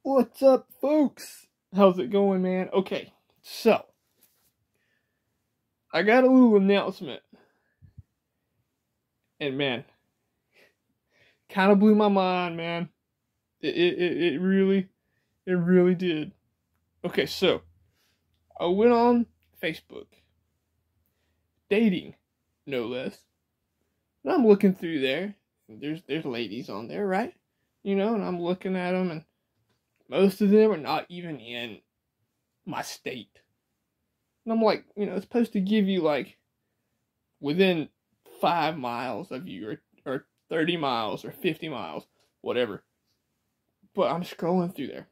What's up, folks? How's it going, man? Okay, so I got a little announcement, and man, kind of blew my mind, man. It really did. Okay, so I went on Facebook, dating, no less, and I'm looking through there. And there's ladies on there, right? And I'm looking at them, and most of them are not even in my state. And I'm like, it's supposed to give you like within 5 miles of you, or 30 miles, or 50 miles, whatever. But I'm scrolling through there.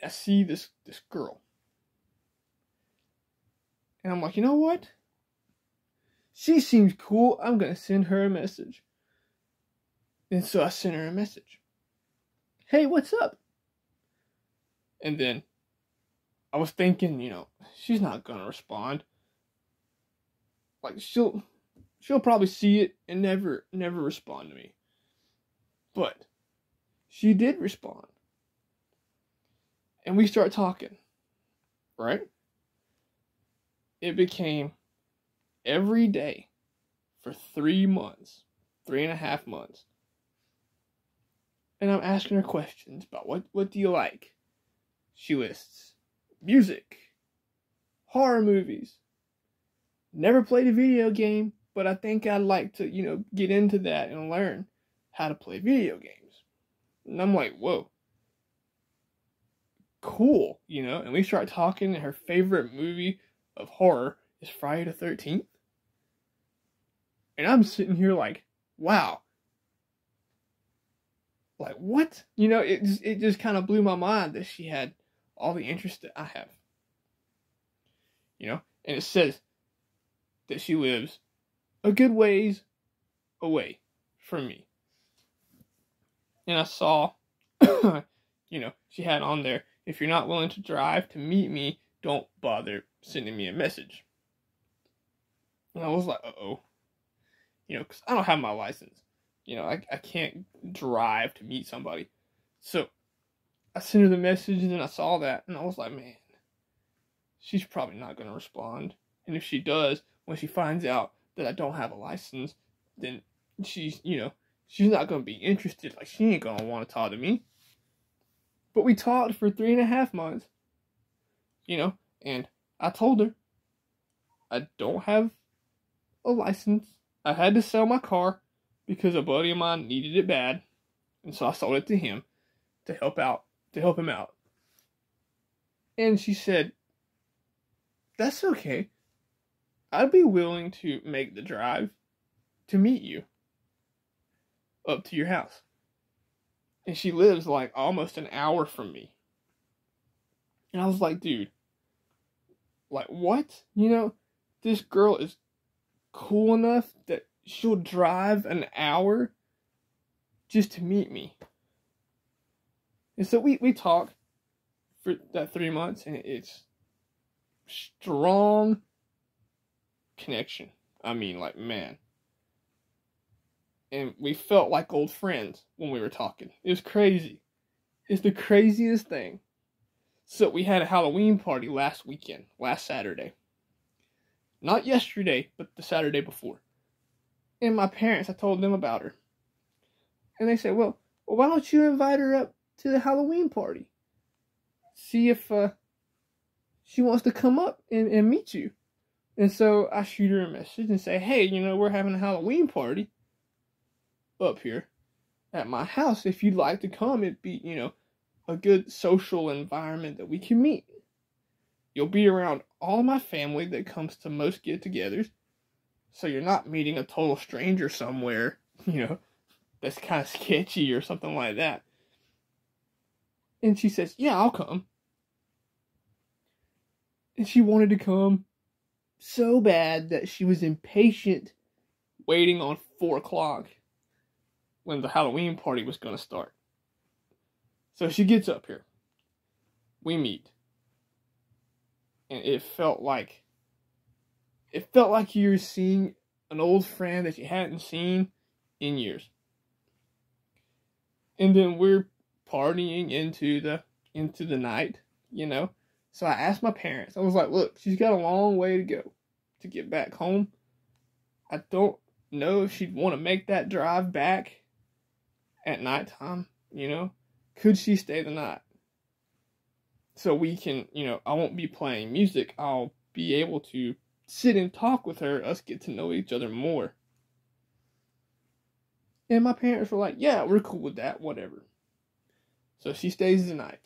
I see this girl. And I'm like, you know what? She seems cool. I'm going to send her a message. And so I sent her a message. Hey, what's up? And then I was thinking, she's not going to respond. Like, she'll probably see it and never respond to me. But she did respond. And we start talking. Right? It became every day for 3 months, 3.5 months. And I'm asking her questions about what do you like? She lists music, horror movies. Never played a video game, but I think I'd like to, get into that and learn how to play video games. And I'm like, whoa. Cool, and we start talking, and her favorite movie of horror is Friday the 13th. And I'm sitting here like, wow. Like, what? It just kind of blew my mind that she had all the interest that I have. And it says that she lives a good ways away from me. And I saw, she had on there, if you're not willing to drive to meet me, don't bother sending me a message. And I was like, uh-oh. Because I don't have my license. I can't drive to meet somebody. So I sent her the message, and then I saw that, and I was like, man, she's probably not going to respond. And if she does, when she finds out that I don't have a license, then she's not going to be interested. Like, she ain't going to want to talk to me. But we talked for 3.5 months, and I told her I don't have a license. I had to sell my car because a buddy of mine needed it bad, and so I sold it to him to help him out. And she said, that's okay. I'd be willing to make the drive to meet you up to your house. And she lives like almost an hour from me. And I was like, dude, like, what? This girl is cool enough that she'll drive an hour just to meet me. And so we talked for that 3 months, and it's strong connection. I mean, like, man. And we felt like old friends when we were talking. It was crazy. It's the craziest thing. So we had a Halloween party last Saturday. Not yesterday, but the Saturday before. And my parents, I told them about her. And they said, well, why don't you invite her up to the Halloween party? See if she wants to come up and meet you. And so I shoot her a message and say, hey, we're having a Halloween party up here at my house. If you'd like to come, it'd be, a good social environment that we can meet. You'll be around all my family that comes to most get-togethers. So you're not meeting a total stranger somewhere, that's kind of sketchy or something like that. And she says, yeah, I'll come. And she wanted to come so bad that she was impatient waiting on 4 o'clock when the Halloween party was going to start. So she gets up here. We meet. And it felt like you were seeing an old friend that you hadn't seen in years. And then we're partying into the night, you know. So I asked my parents. I was like, look, she's got a long way to go to get back home. I don't know if she'd want to make that drive back at nighttime, you know. Could she stay the night? So we can, you know, I won't be playing music. I'll be able to sit and talk with her, us get to know each other more. And my parents were like, yeah, we're cool with that, whatever. So she stays the night.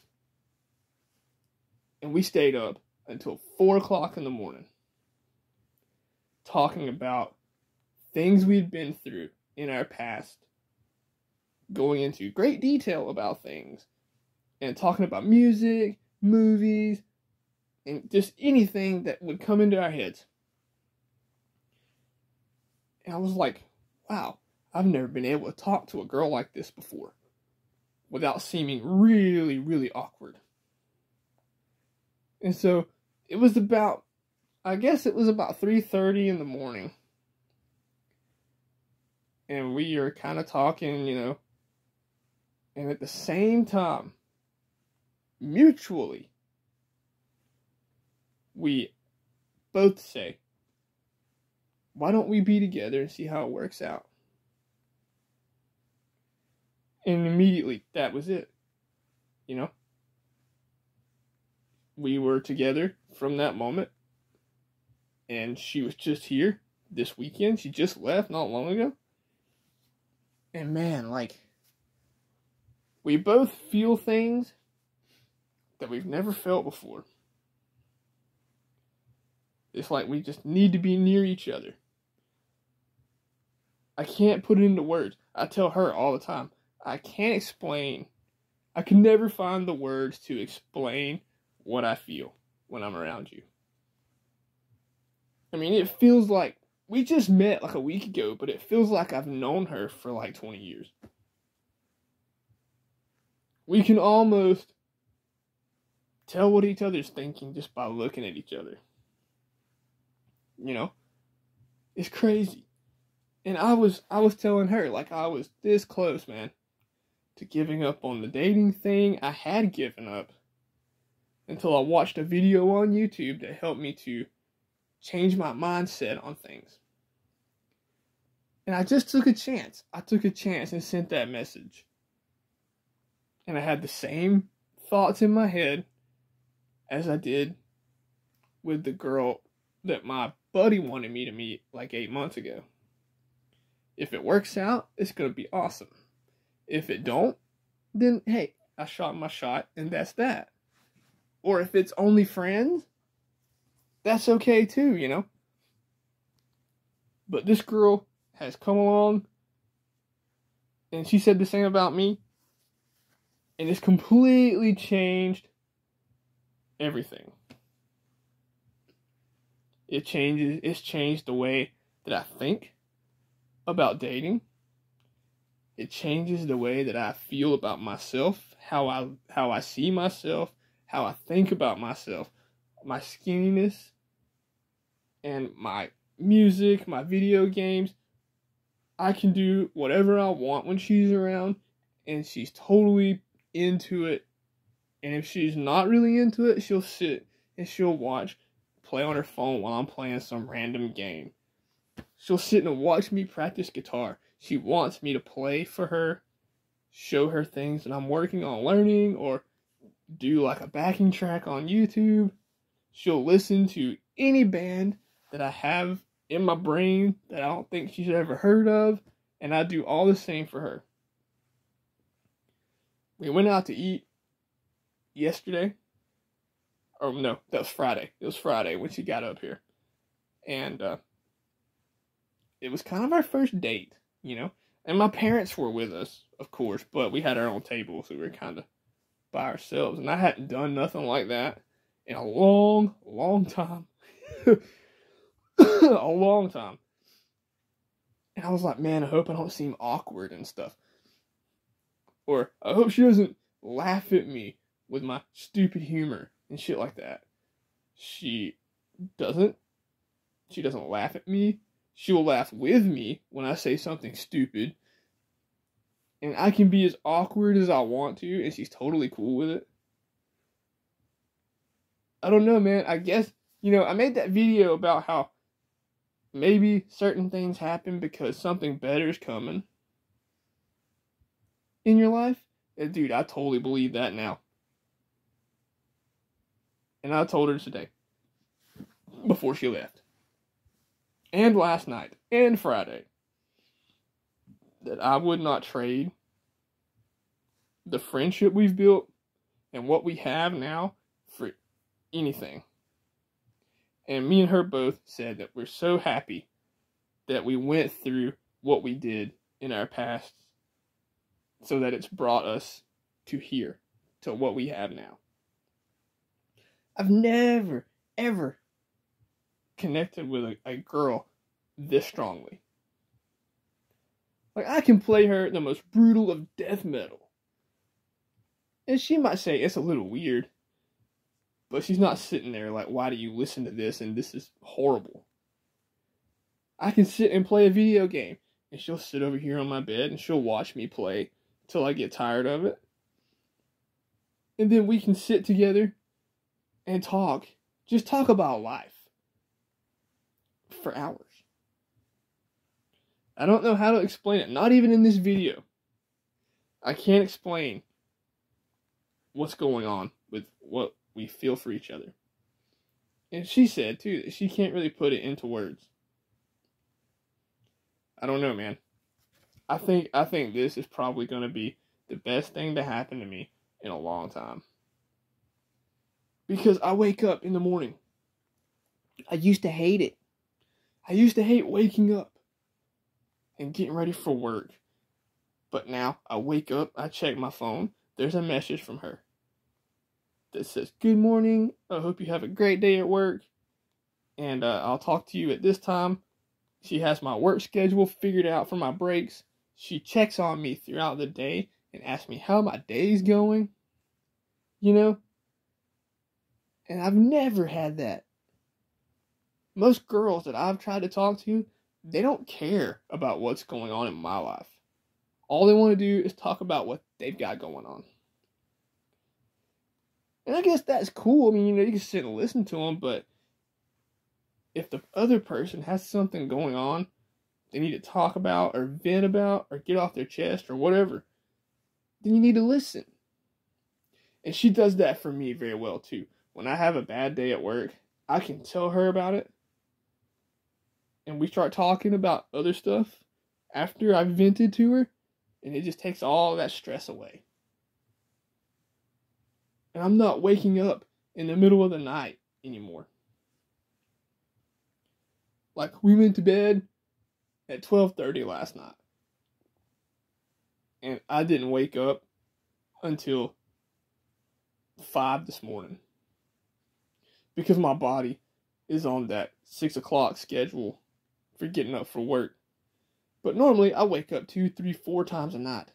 And we stayed up until 4 o'clock in the morning talking about things we'd been through in our past, going into great detail about things, and talking about music, movies, and just anything that would come into our heads. And I was like, wow, I've never been able to talk to a girl like this before without seeming really, really awkward. And so it was about, I guess it was about 3:30 in the morning. And we are kind of talking, you know. And at the same time, mutually, we both say, why don't we be together and see how it works out? And immediately, that was it. You know? We were together from that moment. And she was just here this weekend. She just left not long ago. And man, like, we both feel things that we've never felt before. It's like we just need to be near each other. I can't put it into words. I tell her all the time, I can't explain. I can never find the words to explain what I feel when I'm around you. I mean, it feels like we just met like a week ago, but it feels like I've known her for like 20 years. We can almost tell what each other's thinking just by looking at each other. You know? It's crazy. And I was telling her, like, I was this close, man, to giving up on the dating thing. I had given up until I watched a video on YouTube that helped me to change my mindset on things. And I just took a chance. I took a chance and sent that message. And I had the same thoughts in my head as I did with the girl that my buddy wanted me to meet like 8 months ago. If it works out, it's going to be awesome. If it don't, then hey, I shot my shot and that's that. Or if it's only friends, that's okay too, you know. But this girl has come along and she said the same about me. And it's completely changed everything. It's changed the way that I think about dating. It changes the way that I feel about myself, how I see myself, how I think about myself, my skinniness, and my music, my video games. I can do whatever I want when she's around, and she's totally into it. And if she's not really into it, she'll sit and she'll play on her phone while I'm playing some random game. She'll sit and watch me practice guitar. She wants me to play for her, show her things that I'm working on learning, or do like a backing track on YouTube. She'll listen to any band that I have in my brain that I don't think she's ever heard of, and I do all the same for her. We went out to eat yesterday. Or no, that was Friday. It was Friday when she got up here. And it was kind of our first date, you know. And my parents were with us, of course, but we had our own table, so we were kind of by ourselves. And I hadn't done nothing like that in a long, long time. A long time. And I was like, man, I hope I don't seem awkward and stuff. Or I hope she doesn't laugh at me with my stupid humor and shit like that. She doesn't laugh at me. She will laugh with me when I say something stupid. And I can be as awkward as I want to, and she's totally cool with it. I don't know, man. I guess, I made that video about how maybe certain things happen because something better is coming in your life. And dude, I totally believe that now. And I told her today, before she left, and last night, and Friday, that I would not trade the friendship we've built and what we have now for anything. And me and her both said that we're so happy that we went through what we did in our past so that it's brought us to here, to what we have now. I've never, ever connected with a girl this strongly. Like, I can play her the most brutal of death metal. And she might say it's a little weird, but she's not sitting there like, why do you listen to this and this is horrible. I can sit and play a video game, and she'll sit over here on my bed and she'll watch me play till I get tired of it. And then we can sit together and talk. Just talk about life for hours. I don't know how to explain it. Not even in this video. I can't explain what's going on with what we feel for each other. And she said, too, that she can't really put it into words. I don't know, man. I think this is probably going to be the best thing to happen to me in a long time. Because I wake up in the morning. I used to hate it. I used to hate waking up and getting ready for work. But now I wake up, I check my phone, there's a message from her that says, "Good morning, I hope you have a great day at work, and I'll talk to you at this time." She has my work schedule figured out for my breaks. She checks on me throughout the day and asks me how my day's going. And I've never had that. Most girls that I've tried to talk to, they don't care about what's going on in my life. All they want to do is talk about what they've got going on. And I guess that's cool. I mean, you can sit and listen to them, but if the other person has something going on they need to talk about or vent about or get off their chest or whatever, then you need to listen. And she does that for me very well too. When I have a bad day at work, I can tell her about it. And we start talking about other stuff after I've vented to her. And it just takes all that stress away. And I'm not waking up in the middle of the night anymore. Like, we went to bed at 12:30 last night. And I didn't wake up until 5 this morning. Because my body is on that 6 o'clock schedule for getting up for work. But normally I wake up 2, 3, 4 times a night.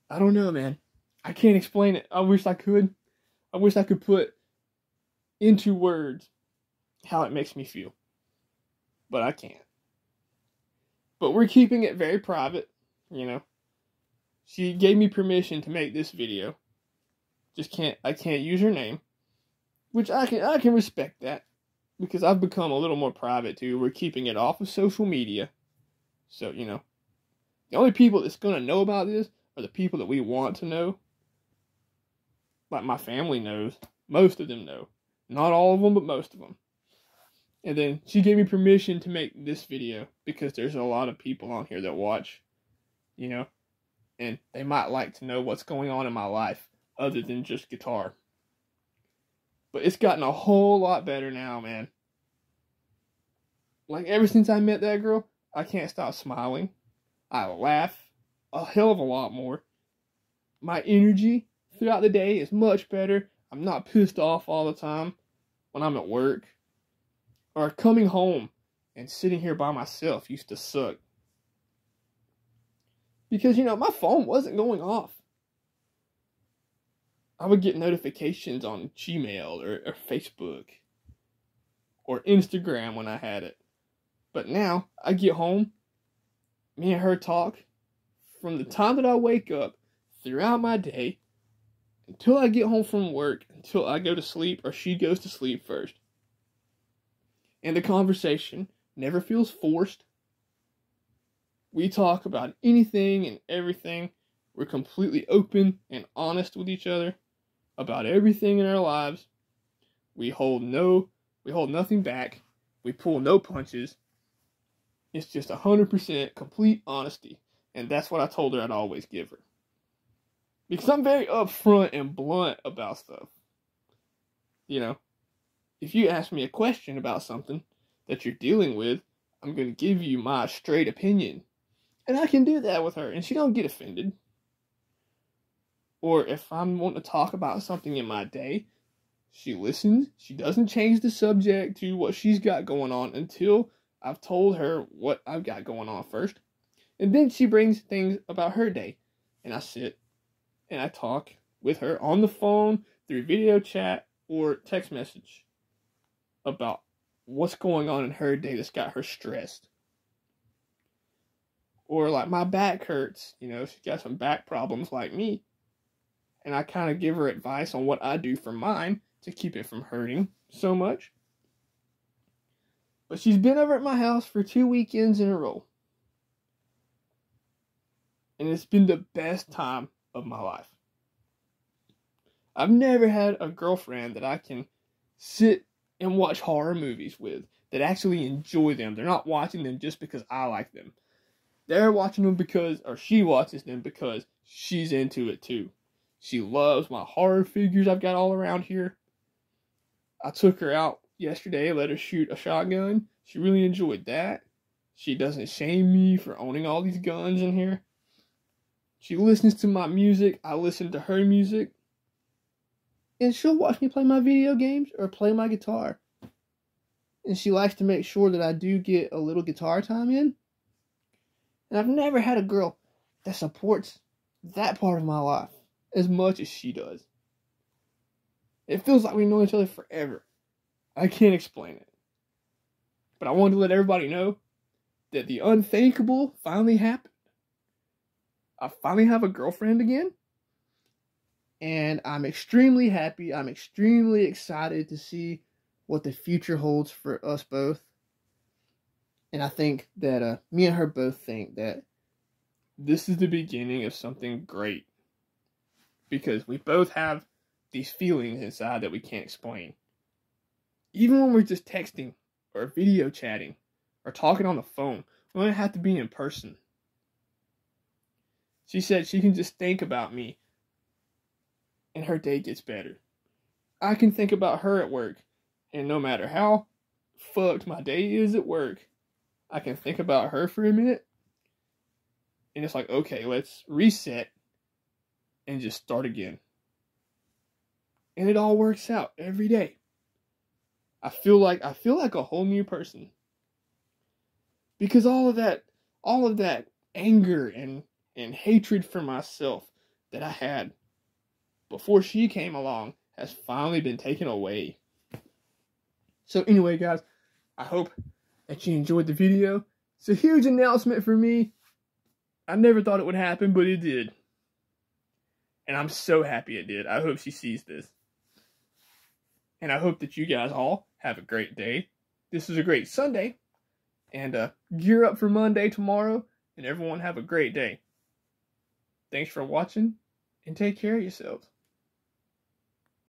I don't know, man. I can't explain it. I wish I could. I wish I could put into words how it makes me feel. But I can't. But we're keeping it very private, She gave me permission to make this video. I can't use her name. Which I can respect that. Because I've become a little more private too. We're keeping it off of social media. So, the only people that's going to know about this are the people that we want to know. Like my family knows. Most of them know. Not all of them, but most of them. And then she gave me permission to make this video because there's a lot of people on here that watch, and they might like to know what's going on in my life other than just guitar. But it's gotten a whole lot better now, man. Like, ever since I met that girl, I can't stop smiling. I laugh a hell of a lot more. My energy throughout the day is much better. I'm not pissed off all the time when I'm at work. Or coming home and sitting here by myself used to suck. Because, my phone wasn't going off. I would get notifications on Gmail or Facebook or Instagram when I had it. But now, I get home, me and her talk, from the time that I wake up throughout my day until I get home from work, until I go to sleep, or she goes to sleep first. And the conversation never feels forced. We talk about anything and everything. We're completely open and honest with each other about everything in our lives. We hold nothing back. We pull no punches. It's just 100% complete honesty. And that's what I told her I'd always give her. Because I'm very upfront and blunt about stuff. You know, if you ask me a question about something that you're dealing with, I'm going to give you my straight opinion. And I can do that with her, and she don't get offended. Or if I'm wanting to talk about something in my day, she listens. She doesn't change the subject to what she's got going on until I've told her what I've got going on first. And then she brings things about her day. And I sit and I talk with her on the phone, through video chat, or text message about what's going on in her day that's got her stressed. Or like my back hurts, she's got some back problems like me. And I kind of give her advice on what I do for mine to keep it from hurting so much. But she's been over at my house for 2 weekends in a row. And it's been the best time of my life. I've never had a girlfriend that I can sit and watch horror movies with, that actually enjoy them. They're not watching them just because I like them. They're watching them she watches them because she's into it too. She loves my horror figures I've got all around here. I took her out yesterday, let her shoot a shotgun. She really enjoyed that. She doesn't shame me for owning all these guns in here. She listens to my music. I listen to her music. And she'll watch me play my video games or play my guitar. And she likes to make sure that I do get a little guitar time in. And I've never had a girl that supports that part of my life as much as she does. It feels like we've known each other forever. I can't explain it. But I wanted to let everybody know that the unthinkable finally happened. I finally have a girlfriend again. And I'm extremely happy. I'm extremely excited to see what the future holds for us both. And I think that me and her both think that this is the beginning of something great. Because we both have these feelings inside that we can't explain. Even when we're just texting or video chatting or talking on the phone, we don't have to be in person. She said she can just think about me and her day gets better. I can think about her at work, and no matter how fucked my day is at work, I can think about her for a minute, and it's like, okay, let's reset and just start again. And it all works out every day. I feel like a whole new person. Because all of that anger and hatred for myself that I had before she came along has finally been taken away. So anyway, guys, I hope that you enjoyed the video. It's a huge announcement for me. I never thought it would happen, but it did. And I'm so happy it did. I hope she sees this. And I hope that you guys all have a great day. This is a great Sunday. And gear up for Monday tomorrow. And everyone have a great day. Thanks for watching. And take care of yourselves.